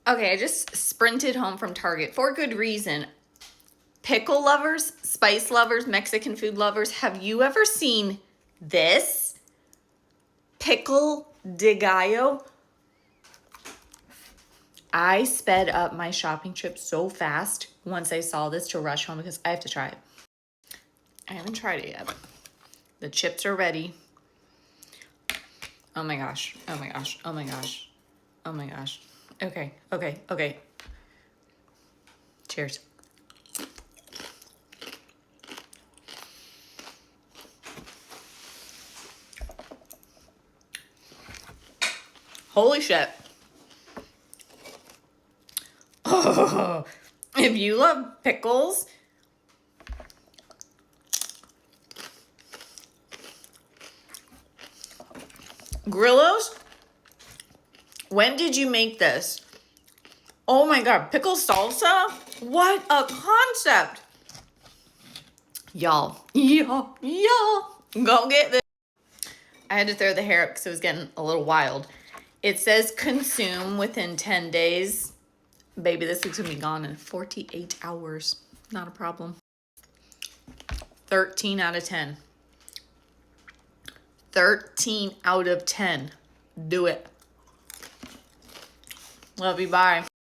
Okay, I just sprinted home from Target for good reason. Pickle lovers, spice lovers, Mexican food lovers, have you ever seen this? Pickle de gallo. I sped up my shopping trip so fast once I saw this to rush home because I have to try it. I haven't tried it yet. The chips are ready. Oh my gosh. Oh my gosh. Oh my gosh. Oh my gosh. Okay. Okay. Okay. Cheers. Holy shit. Oh, if you love pickles, Grillos, when did you make this? Oh my God, pickle salsa? What a concept. Y'all, go get this. I had to throw the hair up because it was getting a little wild. It says consume within 10 days. Baby, this is gonna be gone in 48 hours. Not a problem. 13 out of 10. 13 out of 10. Do it. Love you, bye.